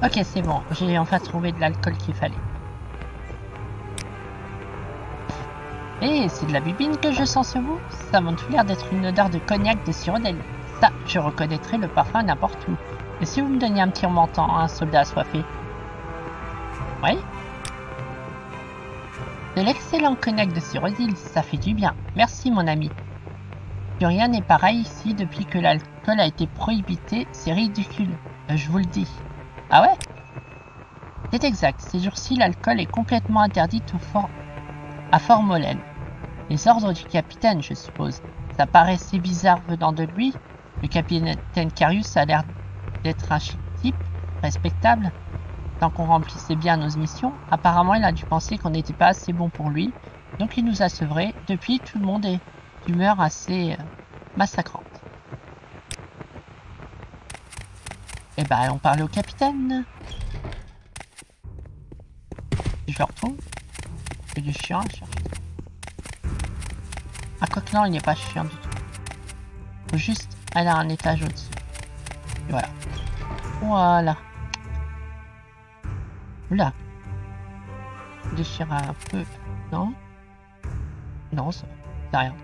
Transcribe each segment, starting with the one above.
Ok, c'est bon, j'ai enfin trouvé de l'alcool qu'il fallait. C'est de la bibine que je sens sur vous? Ça m'a tout l'air d'être une odeur de cognac de sirop d'érable. Ça, je reconnaîtrais le parfum n'importe où. Et si vous me donniez un petit remontant, un soldat assoiffé? Oui? De l'excellent cognac de sirop d'île, ça fait du bien. Merci, mon ami. Plus rien n'est pareil ici depuis que l'alcool a été prohibé, c'est ridicule. Je vous le dis. Ah ouais? C'est exact, ces jours-ci, l'alcool est complètement interdit à Fort-Molène. Les ordres du capitaine, je suppose. Ça paraissait bizarre venant de lui. Le capitaine Carius a l'air d'être un chic type, respectable. Tant qu'on remplissait bien nos missions, apparemment il a dû penser qu'on n'était pas assez bon pour lui, donc il nous a sevrés. Depuis, tout le monde est d'humeur assez massacrante. Eh ben, on parlait au capitaine. Si je le retrouve, c'est du chiant à chercher. Ah, quoique non, il n'est pas chiant du tout. Faut juste aller à un étage au-dessus. Et voilà. Voilà. Oula. Déchire un peu. Non? Non, ça c'est rien.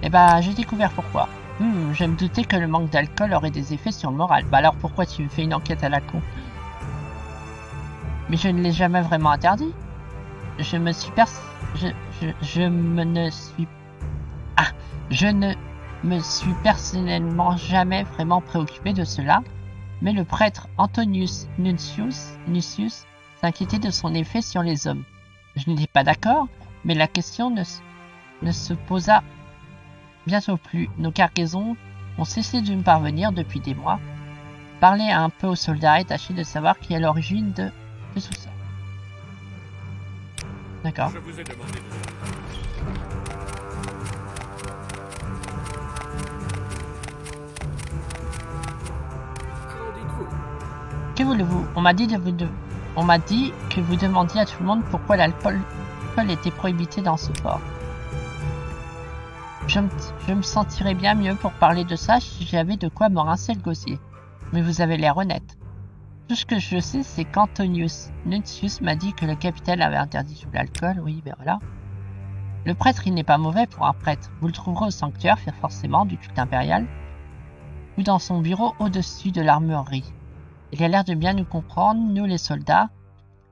Eh ben, j'ai découvert pourquoi. Je me doutais que le manque d'alcool aurait des effets sur le moral. Bah alors pourquoi tu me fais une enquête à la con? Mais je ne l'ai jamais vraiment interdit. Je me suis je ne me suis personnellement jamais vraiment préoccupé de cela, mais le prêtre Antonius Nuncius s'inquiétait de son effet sur les hommes. Je n'étais pas d'accord, mais la question ne se posa bientôt plus. Nos cargaisons ont cessé de me parvenir depuis des mois. Parler un peu aux soldats et tâcher de savoir qui est l'origine de tout ça. D'accord. Je vous ai demandé de... Que voulez-vous? On m'a dit que vous demandiez à tout le monde pourquoi l'alcool était prohibé dans ce port. Je me sentirais bien mieux pour parler de ça si j'avais de quoi me rincer le gosier. Mais vous avez l'air honnête. Tout ce que je sais, c'est qu'Antonius Nuncius m'a dit que le capitaine avait interdit tout l'alcool. Oui, ben voilà. Le prêtre, il n'est pas mauvais pour un prêtre. Vous le trouverez au sanctuaire, forcément, du culte impérial, ou dans son bureau au-dessus de l'armurerie. Il a l'air de bien nous comprendre, nous les soldats.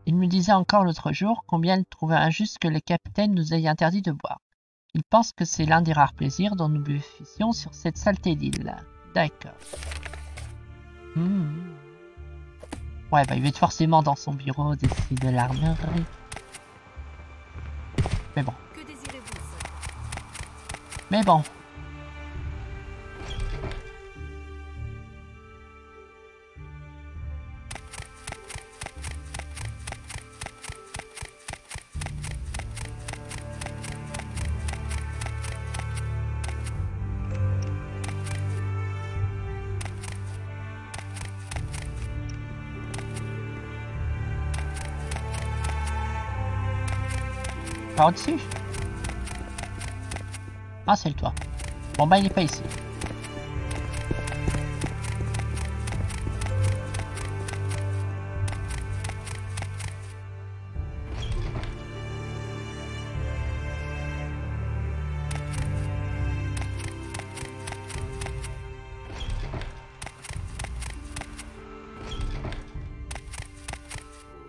Il me disait encore l'autre jour combien il trouvait injuste que le capitaine nous ait interdit de boire. Il pense que c'est l'un des rares plaisirs dont nous bénéficions sur cette saleté d'île. D'accord. Ouais, bah il va être forcément dans son bureau au-dessus de l'armurerie. Mais bon. Que désirez-vous? Mais bon. Par au-dessus? Ah, c'est le toit. Bon, bah, il est pas ici.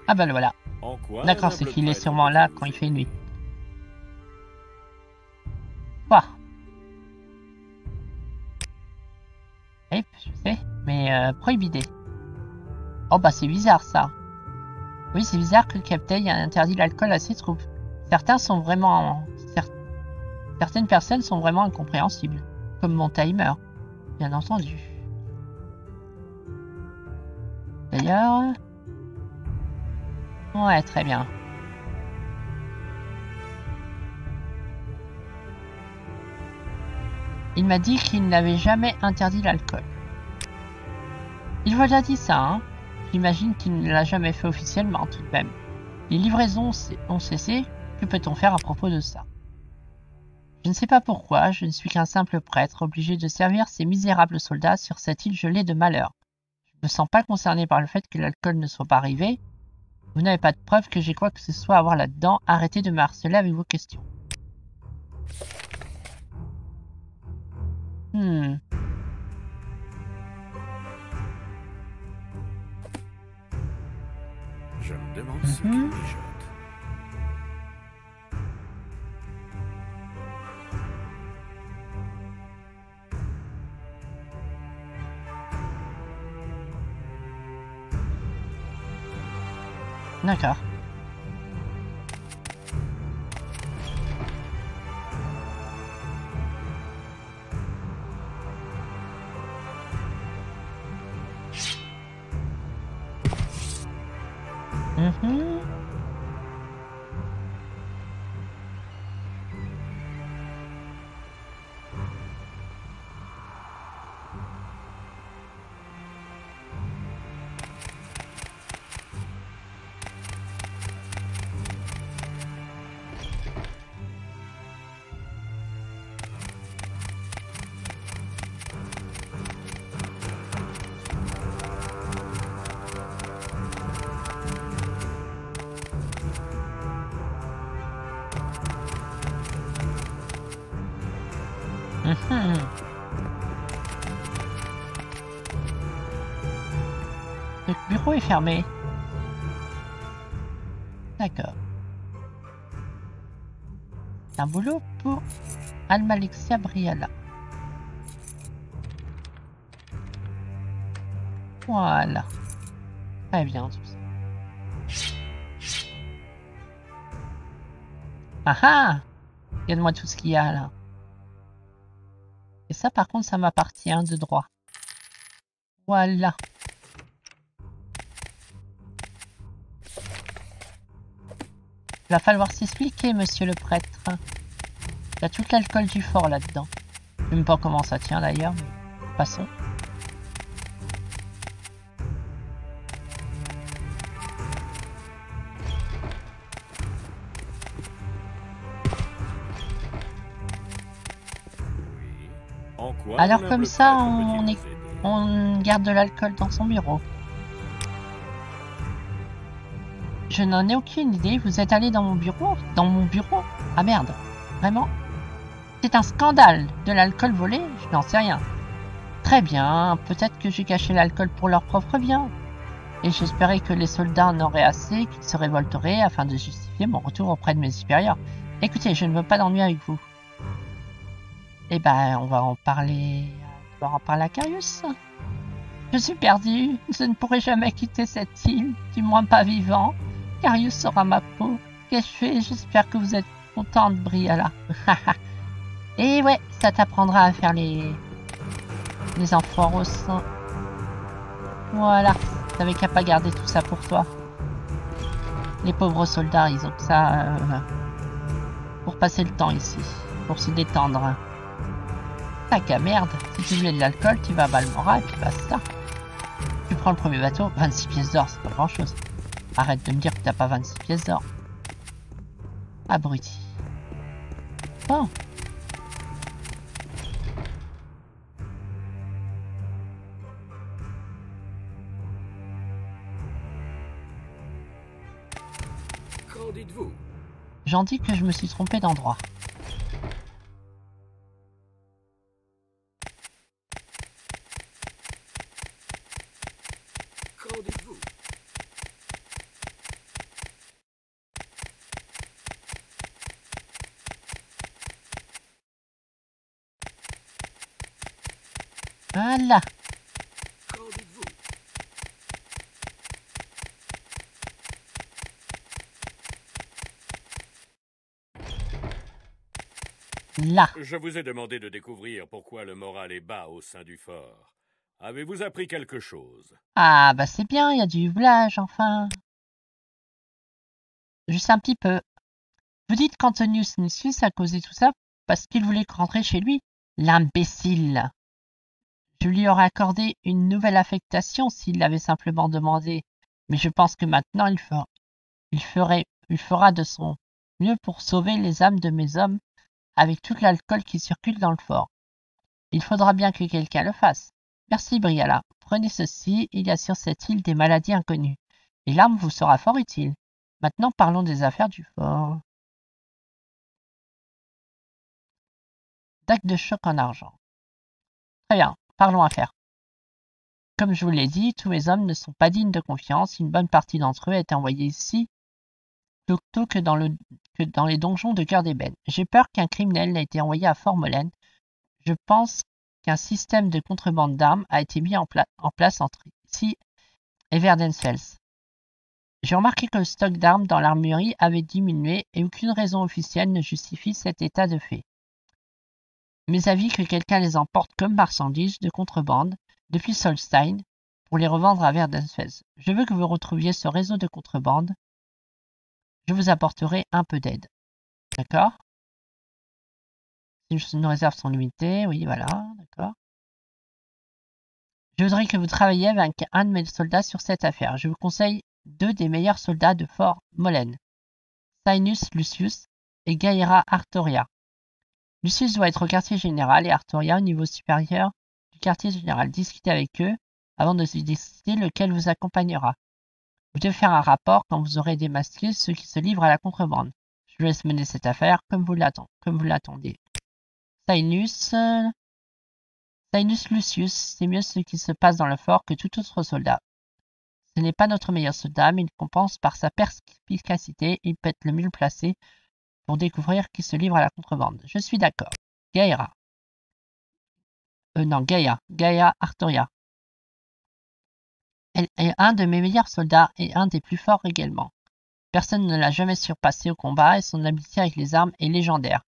Ah, bah, le voilà. D'accord, c'est qu'il est sûrement là quand il fait nuit. Quoi? Oui, je sais, mais prohibé. Oh bah c'est bizarre ça. Oui, c'est bizarre que le capitaine ait interdit l'alcool à ses troupes. Certaines personnes sont vraiment incompréhensibles, comme mon timer, bien entendu. D'ailleurs... Ouais, très bien. Il m'a dit qu'il n'avait jamais interdit l'alcool. Il vous a dit ça, hein? J'imagine qu'il ne l'a jamais fait officiellement, tout de même. Les livraisons ont cessé. Que peut-on faire à propos de ça? Je ne sais pas pourquoi, je ne suis qu'un simple prêtre, obligé de servir ces misérables soldats sur cette île gelée de malheur. Je ne me sens pas concerné par le fait que l'alcool ne soit pas arrivé. Vous n'avez pas de preuve que j'ai quoi que ce soit à voir là-dedans. Arrêtez de me harceler avec vos questions. Je me demande ce qu'il mijote. D'accord. Le bureau est fermé. D'accord. Un boulot pour Almalexia Briala. Voilà. Très bien tout ça. Ah ah! Regarde-moi tout ce qu'il y a là. Et ça par contre ça m'appartient de droit. Voilà. Il va falloir s'expliquer, monsieur le prêtre. Il y a tout l'alcool du fort là-dedans. Je ne sais même pas comment ça tient d'ailleurs, mais passons. Alors comme ça, on garde de l'alcool dans son bureau. Je n'en ai aucune idée. Vous êtes allé dans mon bureau? Dans mon bureau? Ah merde. Vraiment? C'est un scandale. De l'alcool volé? Je n'en sais rien. Très bien. Peut-être que j'ai caché l'alcool pour leur propre bien. Et j'espérais que les soldats en auraient assez, qu'ils se révolteraient afin de justifier mon retour auprès de mes supérieurs. Écoutez, je ne veux pas d'ennui avec vous. Eh ben, on va en parler... On va en parler à Carius. Je suis perdu. Je ne pourrai jamais quitter cette île, du moins pas vivant. Carius sera ma peau. Qu'est-ce que je fais? J'espère que vous êtes contente, Briala. Et ouais, ça t'apprendra à faire les enfants au sein. Voilà. T'avais qu'à pas garder tout ça pour toi. Les pauvres soldats, ils ont que ça pour passer le temps ici, pour se détendre. Tac à merde. Si tu voulais de l'alcool, tu vas à Balmora et puis basta. Tu prends le premier bateau, 26 pièces d'or, c'est pas grand chose. Arrête de me dire que t'as pas 26 pièces d'or. Abruti. Bon. Qu'en dites-vous? J'en dis que je me suis trompé d'endroit. Qu'en dites-vous? Voilà. Qu'en dites-vous? Là. Je vous ai demandé de découvrir pourquoi le moral est bas au sein du fort. Avez-vous appris quelque chose? Ah bah c'est bien, il y a du village enfin. Juste un petit peu. Vous dites qu'Antonius Nisus a causé tout ça parce qu'il voulait rentrer chez lui? L'imbécile. Je lui aurais accordé une nouvelle affectation s'il l'avait simplement demandé. Mais je pense que maintenant il fera de son mieux pour sauver les âmes de mes hommes avec tout l'alcool qui circule dans le fort. Il faudra bien que quelqu'un le fasse. Merci, Briala. Prenez ceci, il y a sur cette île des maladies inconnues. Et l'arme vous sera fort utile. Maintenant, parlons des affaires du fort. Dague de choc en argent. Très bien, parlons affaires. Comme je vous l'ai dit, tous mes hommes ne sont pas dignes de confiance. Une bonne partie d'entre eux a été envoyée ici plutôt que dans les donjons de Cœur d'Ébène. J'ai peur qu'un criminel n'ait été envoyé à Fort Molène. Je pense qu'un système de contrebande d'armes a été mis en place entre ici et Verdensfels. J'ai remarqué que le stock d'armes dans l'armurerie avait diminué et aucune raison officielle ne justifie cet état de fait. Mes avis que quelqu'un les emporte comme marchandises de contrebande depuis Solstein pour les revendre à Verdensfels. Je veux que vous retrouviez ce réseau de contrebande. Je vous apporterai un peu d'aide. D'accord? Nos réserves sont limitées. Oui, voilà. D'accord. Je voudrais que vous travailliez avec un de mes soldats sur cette affaire. Je vous conseille 2 des meilleurs soldats de Fort Molène, Sainus Lucius et Gaïra Artoria. Lucius doit être au quartier général et Artoria au niveau supérieur du quartier général. Discutez avec eux avant de décider lequel vous accompagnera. Vous devez faire un rapport quand vous aurez démasqué ceux qui se livrent à la contrebande. Je vous laisse mener cette affaire comme vous l'attendez. Sainus Lucius, c'est mieux ce qui se passe dans le fort que tout autre soldat. Ce n'est pas notre meilleur soldat, mais il compense par sa perspicacité. Il peut être le mieux placé pour découvrir qui se livre à la contrebande. Je suis d'accord. Gaïra. Gaïa Artoria. Elle est un de mes meilleurs soldats et un des plus forts également. Personne ne l'a jamais surpassé au combat et son habileté avec les armes est légendaire.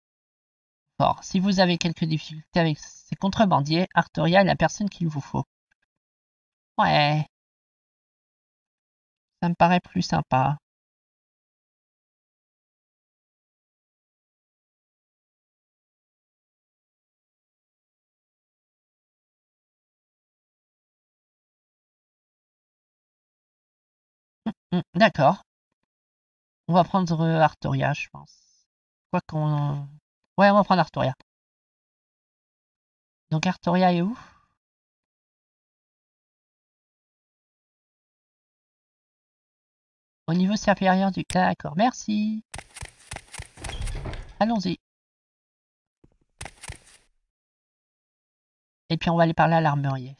Fort. Si vous avez quelques difficultés avec ces contrebandiers, Artoria est la personne qu'il vous faut. Ouais. Ça me paraît plus sympa. D'accord. On va prendre Artoria, je pense. Quoi qu'on... Ouais, on va prendre Artoria. Donc Artoria est où? Au niveau supérieur du... D'accord, merci. Allons-y. Et puis on va aller parler à l'armurier.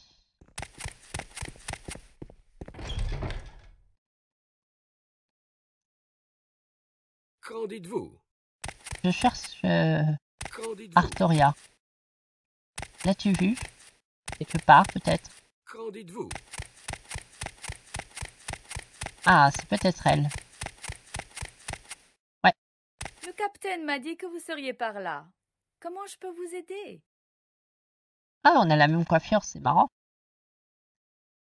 Qu'en dites-vous? Je cherche Qu'en dites-vous? Artoria. L'as-tu vu? Quelque part, peut-être? Qu'en dites-vous? Ah, c'est peut-être elle. Ouais. Le capitaine m'a dit que vous seriez par là. Comment je peux vous aider? Ah, on a la même coiffure, c'est marrant.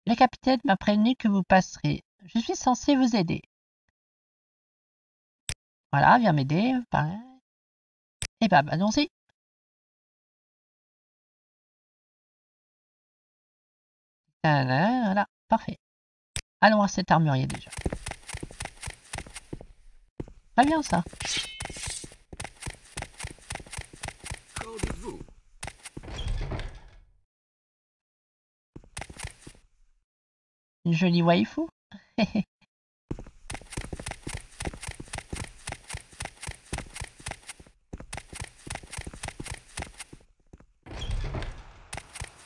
Le capitaine m'a prévenu que vous passerez. Je suis censé vous aider. Voilà, viens m'aider. Eh ben, allons-y. Voilà, parfait. Allons à cet armurier déjà. Très bien ça. Qu'en dites-vous? Une jolie waifu.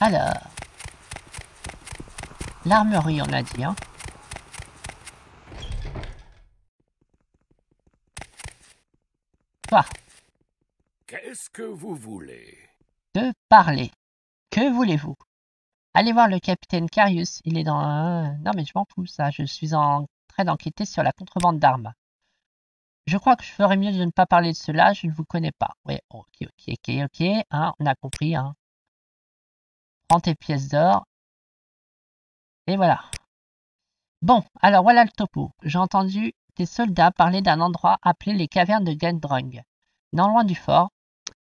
Alors, l'armurerie, on a dit, hein. Toi, Qu'est-ce que vous voulez? de parler. Que voulez-vous? Allez voir le capitaine Carius, il est dans un... Non mais je m'en fous, ça, je suis en train d'enquêter sur la contrebande d'armes. Je crois que je ferais mieux de ne pas parler de cela, je ne vous connais pas. Oui, ok, hein, on a compris, hein. Prends tes pièces d'or. Et voilà. Bon, alors voilà le topo. J'ai entendu des soldats parler d'un endroit appelé les cavernes de Gendrung, non loin du fort,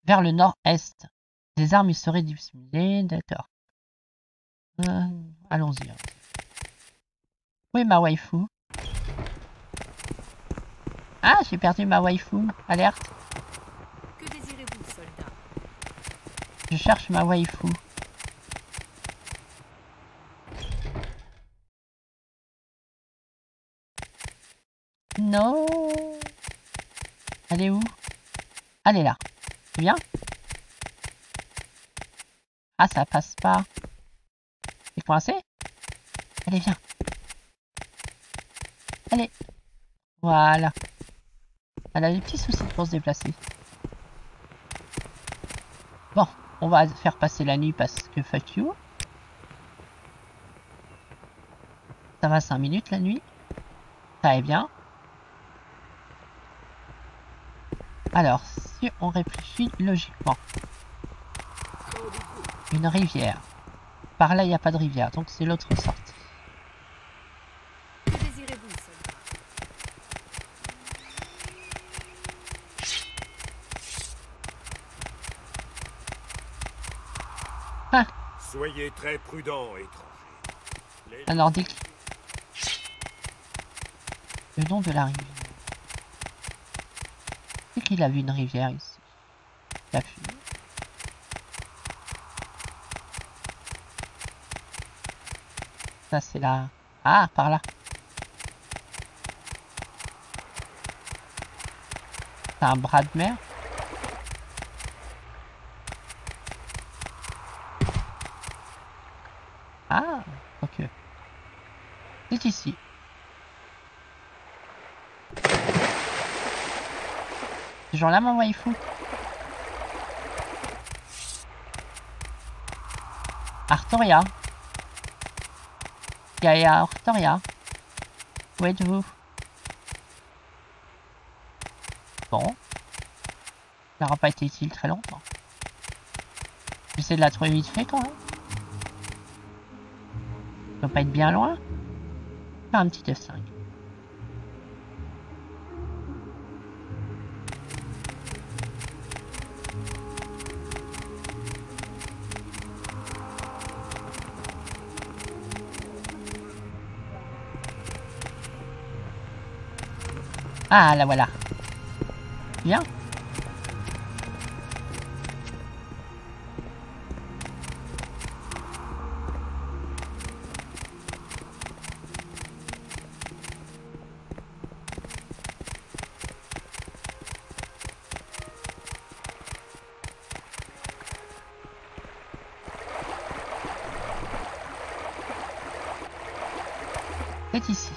vers le nord-est. Des armes y seraient dissimulées, d'accord. Allons-y. Où est ma waifu? Ah, j'ai perdu ma waifu. Alerte. Que désirez-vous Je cherche ma waifu. Non. Elle est où? Elle est là. C'est bien? Ah, ça passe pas. C'est coincé? Allez, viens. Allez. Voilà. Elle a des petits soucis pour se déplacer. Bon, on va faire passer la nuit parce que fuck you. Ça va 5 minutes la nuit. Ça est bien. Alors, si on réfléchit logiquement. Une rivière. Par là, il n'y a pas de rivière, donc c'est l'autre sortie. Que désirez-vous, soldat? Ah, Soyez très prudents, étrangers. un nordique. Le nom de la rivière. C'est qu'il a vu une rivière ici. Il a vu. Ça, c'est là. Ah, par là. C'est un bras de mer. Ah, ok. C'est ici. Ce genre-là, mon waifu. Artoria. Gaia Artoria. Où êtes-vous? Bon. Ça n'aura pas été utile très longtemps. J'essaie de la trouver vite fait quand même. Ça doit pas être bien loin. Faire un petit F5. Ah, la voilà. Bien. C'est ici.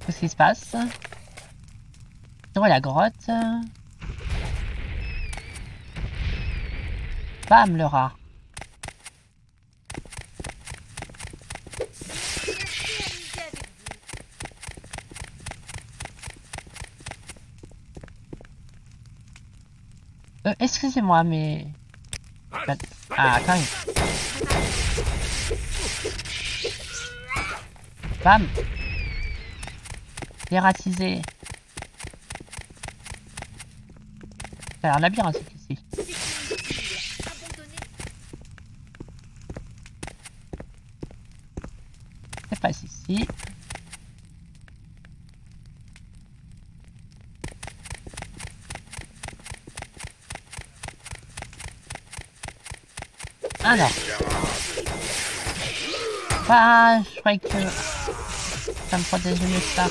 Qu'est-ce qui se passe? Dans la grotte. Bam, le rat. Excusez-moi, mais... Ah, quand même. Bam. Dératisé. Ça a l'air labyrinthique ici. C'est pas ici. Alors. Ah, je croyais que ça me protégeait mieux que ça.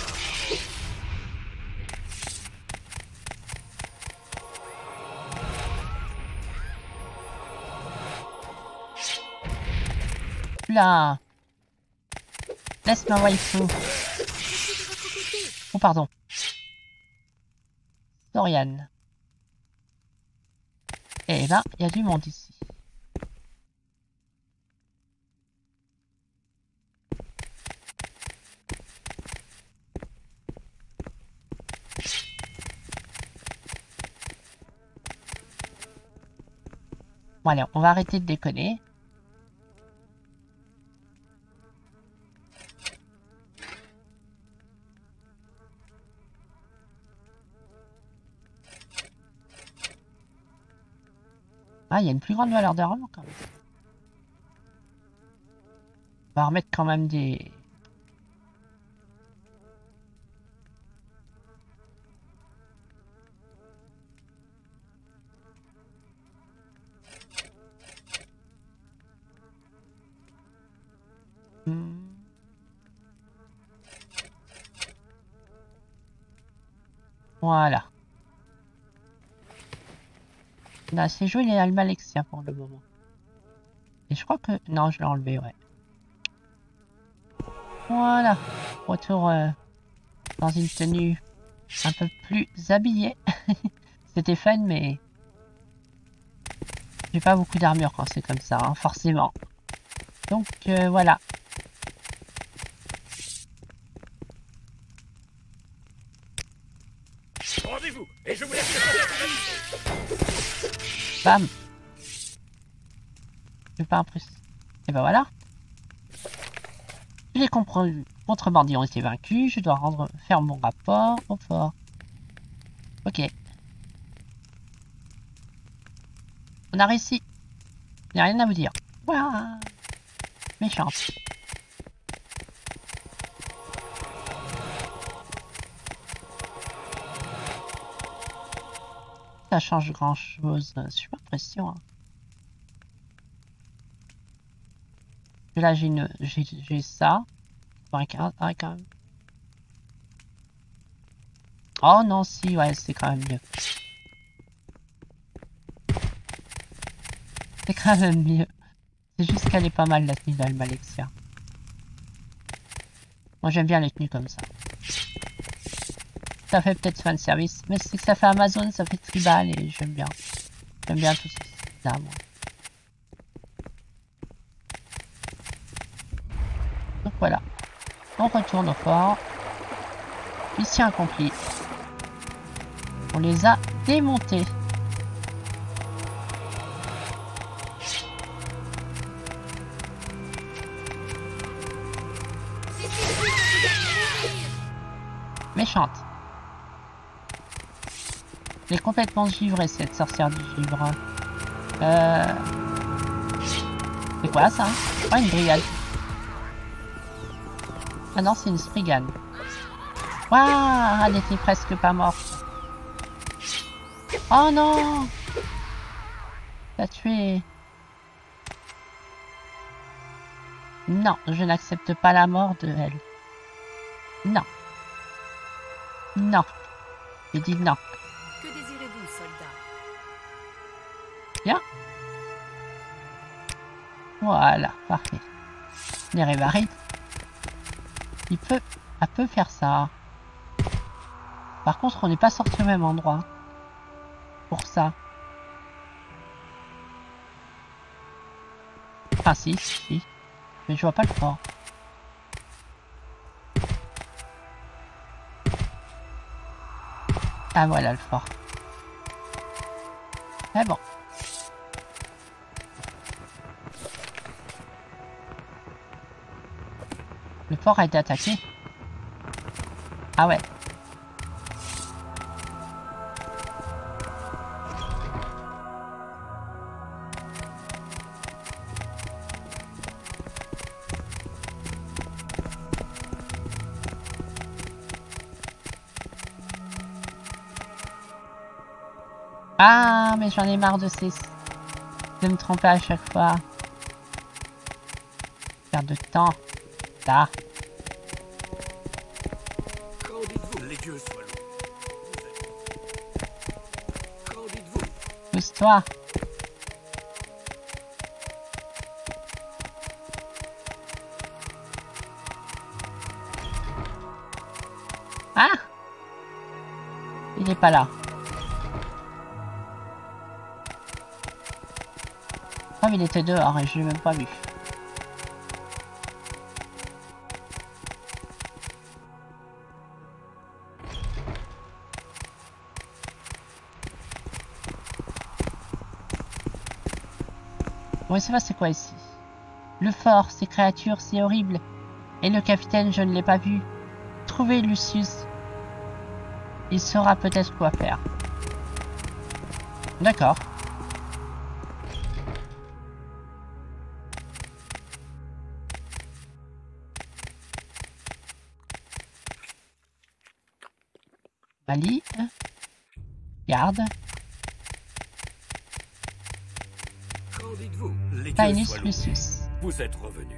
Là. Laisse ma waifu. Oh, pardon. Dorian. Eh ben, il y a du monde ici. Bon, allez, on va arrêter de déconner. Ah, il y a une plus grande valeur de rang quand même. On va remettre quand même des... Voilà. On a assez joué les Almalexia pour le moment. Et je crois que... Non, je l'ai enlevé, ouais. Voilà. Retour dans une tenue un peu plus habillée. C'était fun, mais... J'ai pas beaucoup d'armure quand c'est comme ça, hein, forcément. Donc, voilà. Rendez-vous et je vous laisse. Bam. Je suis pas impressionné. Et ben voilà. Les contrebandiers ont été vaincus. Je dois faire mon rapport au fort. Ok. On a réussi. Il n'y a rien à vous dire. Ouah. Méchante. Ça change grand chose. Je suis pas pression. Hein. Là j'ai ça. Quand même. Oh non si ouais c'est quand même mieux. C'est quand même mieux. C'est juste qu'elle est pas mal la tenue d'Almalexia. Moi j'aime bien les tenues comme ça. Ça fait peut-être fan service, mais c'est que ça fait Amazon, ça fait tribal et j'aime bien. J'aime bien tout ça moi. Donc voilà. On retourne au fort. Mission accomplie. On les a démontés. Méchante. Elle est complètement givrée cette sorcière du givre. C'est quoi ça? Oh une brigade. Ah non c'est une sprigane. Waouh, elle était presque pas morte. Oh non! T'as tué. Non, je n'accepte pas la mort de elle. Non. Non. J'ai dit non. Que désirez-vous, soldat? Bien. Voilà, parfait. Nerevarine. Elle peut faire ça. Par contre, on n'est pas sorti au même endroit. Pour ça. Enfin, si. Mais je vois pas le fort. Ah, voilà le fort. Mais bon. Le fort a été attaqué. Ah ouais. Ah, mais j'en ai marre de me tromper à chaque fois. Perte de temps. Là. Quand dites-vous les dieux soient loués? Quand dites-vous? Pousse-toi. Ah! Il n'est pas là. Oh, mais il était dehors et je l'ai même pas vu. Bon, je sais pas c'est quoi ici. Le fort, ces créatures, c'est horrible. Et le capitaine, je ne l'ai pas vu. Trouvez Lucius. Il saura peut-être quoi faire. D'accord. Ali. Garde. Quand dites-vous les dieux Tainus soient loués? Lucius. Vous êtes revenu.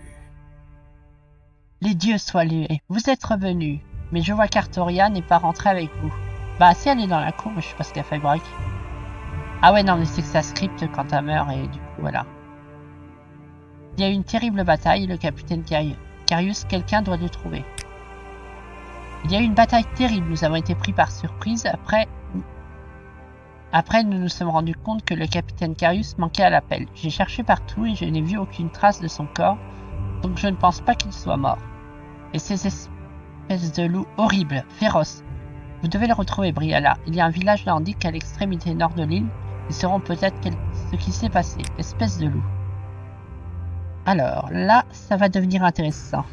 Les dieux soient loués. Vous êtes revenus. Mais je vois qu'Artoria n'est pas rentré avec vous. Bah si elle est dans la cour, mais je sais pas ce qu'elle fait break. Ah ouais non mais c'est que ça script quand elle meurt et du coup voilà. Il y a eu une terrible bataille, le capitaine Carius, quelqu'un doit le trouver. Il y a eu une bataille terrible, nous avons été pris par surprise. Après, nous nous sommes rendus compte que le capitaine Carius manquait à l'appel. J'ai cherché partout et je n'ai vu aucune trace de son corps, donc je ne pense pas qu'il soit mort. Et ces espèces de loups horribles, féroces. Vous devez le retrouver, Briala. Il y a un village nordique à l'extrémité nord de l'île. Ils sauront peut-être ce qui s'est passé. Espèce de loup. Alors, là, ça va devenir intéressant.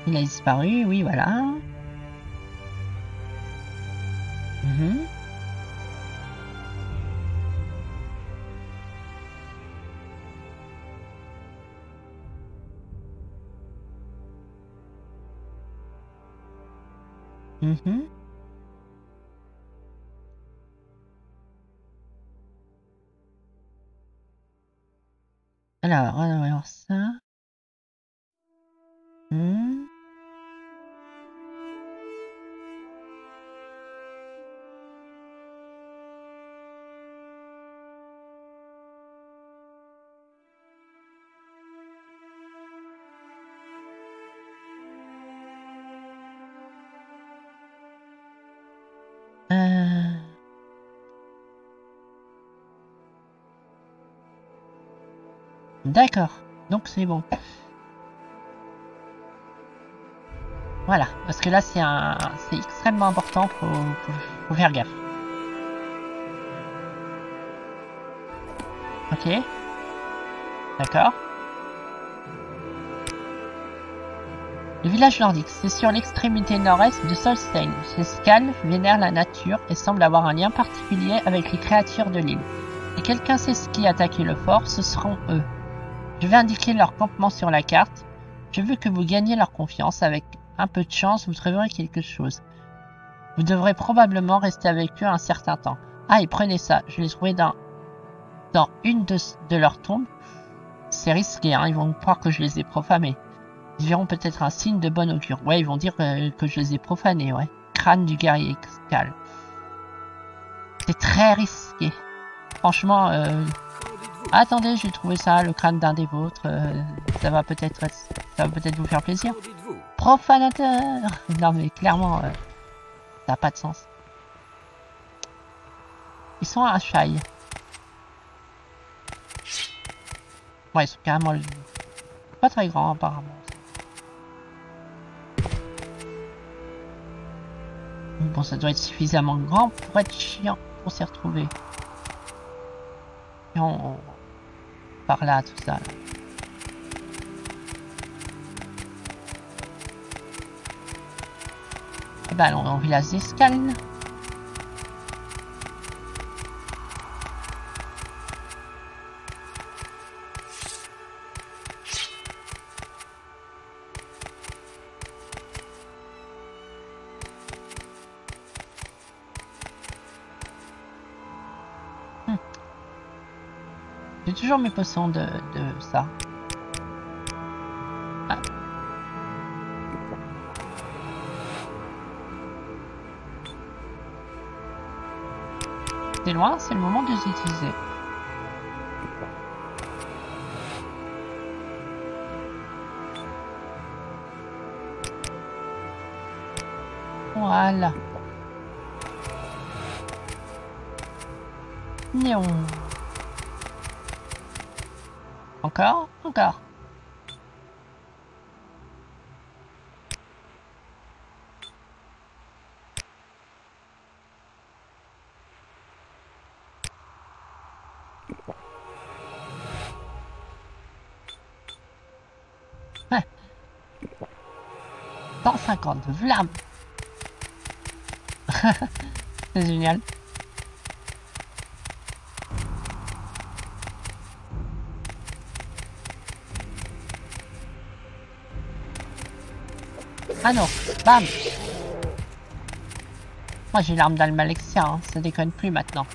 Il a disparu, oui, voilà. Alors, on va voir ça. D'accord, donc c'est bon. Voilà, parce que là c'est extrêmement important, faut faire gaffe. Ok. D'accord. Le village nordique, c'est sur l'extrémité nord-est de Solstein. Ces Skalls vénèrent la nature et semblent avoir un lien particulier avec les créatures de l'île. Si quelqu'un sait ce qui a attaqué le fort, ce seront eux. Je vais indiquer leur campement sur la carte. Je veux que vous gagniez leur confiance. Avec un peu de chance, vous trouverez quelque chose. Vous devrez probablement rester avec eux un certain temps. Ah, et prenez ça. Je l'ai trouvé dans une de leurs tombes. C'est risqué, hein. Ils vont croire que je les ai profanés. Ils verront peut-être un signe de bon augure. Ouais, ils vont dire que je les ai profanés, ouais. Crâne du guerrier Skal. C'est très risqué. Franchement, attendez, j'ai trouvé ça, le crâne d'un des vôtres. Ça va peut-être vous faire plaisir. Profanateur. Non mais clairement, ça n'a pas de sens. Ils sont à Shai. Ouais, ils sont carrément pas très grands apparemment. Bon, ça doit être suffisamment grand pour être chiant pour s'y retrouver. Et par là, tout ça. Là. Et ben, allons au village des Skalls. J'ai toujours mes potions de ça. Ah. C'est loin, c'est le moment de les utiliser. Voilà. Néon. Encore, encore. Ouais. 150, vlam. C'est génial. Ah non, bam. Moi j'ai l'arme d'Almalexia, hein. Ça déconne plus maintenant.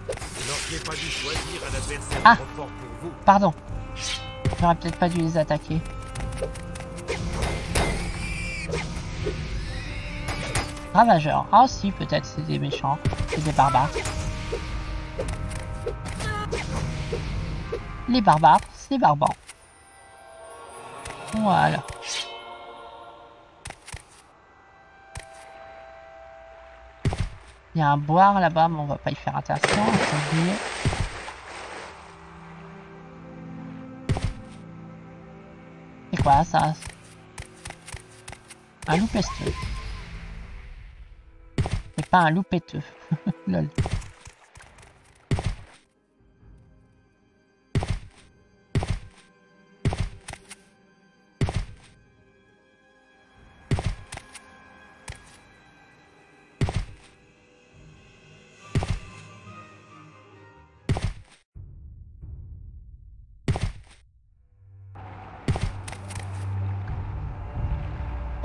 Vous n'auriez pas dû choisir un adversaire Ah. trop fort pour vous. Pardon. J'aurais peut-être pas dû les attaquer. Ravageur. Ah si, peut-être c'est des méchants. C'est des barbares. Les barbares, c'est barbant. Voilà. Il y a un boire là-bas, mais on va pas y faire attention. On va oublier. C'est quoi ça? Un loup pesteux. C'est pas un loup péteux. Lol.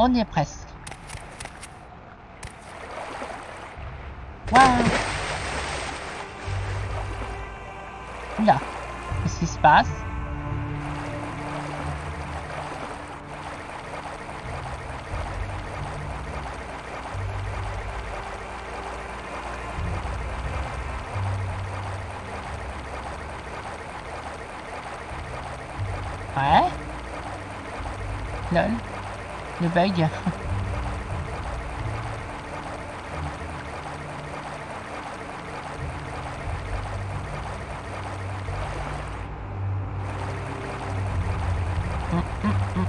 On y est presque. Waouh! Oula! Qu'est-ce qui se passe? Ouais? Lol. Le bug.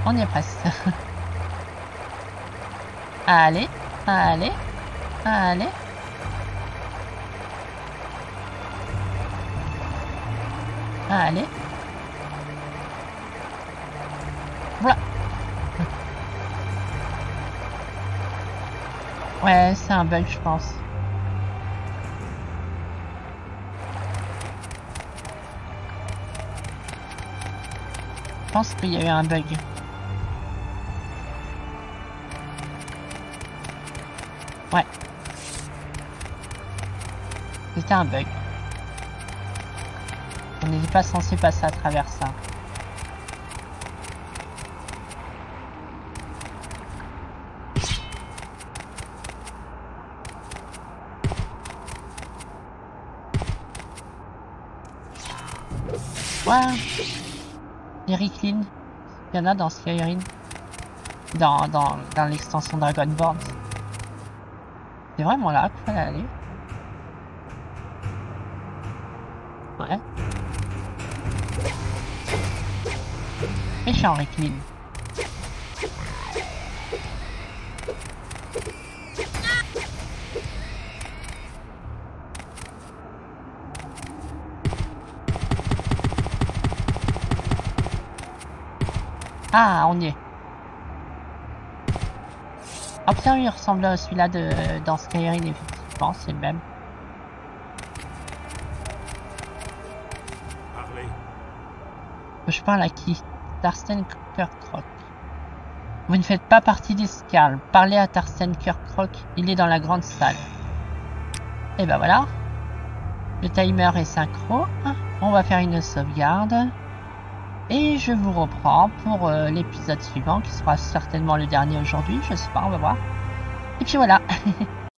On y est presque. Allez, allez, allez. Allez. Voilà. Ouais, c'est un bug, je pense. Je pense qu'il y a eu un bug. Ouais. C'était un bug. On n'était pas censé passer à travers ça. Ouais. Eric-Lin. Il y en a dans Skyrim. Dans l'extension Dragonborn. C'est vraiment là qu'il fallait aller. Ouais. Méchant Eric-Lin. Ah, on y est. Ah putain, il ressemble à celui-là dans Skyrim, effectivement, c'est le même. Parlez. Je parle à qui? Tarsten Kirkrock. Vous ne faites pas partie des Skarls. Parlez à Tarsten Kirkrock, il est dans la grande salle. Et ben voilà. Le timer est synchro. On va faire une sauvegarde. Et je vous reprends pour l'épisode suivant, qui sera certainement le dernier aujourd'hui, je sais pas, on va voir. Et puis voilà.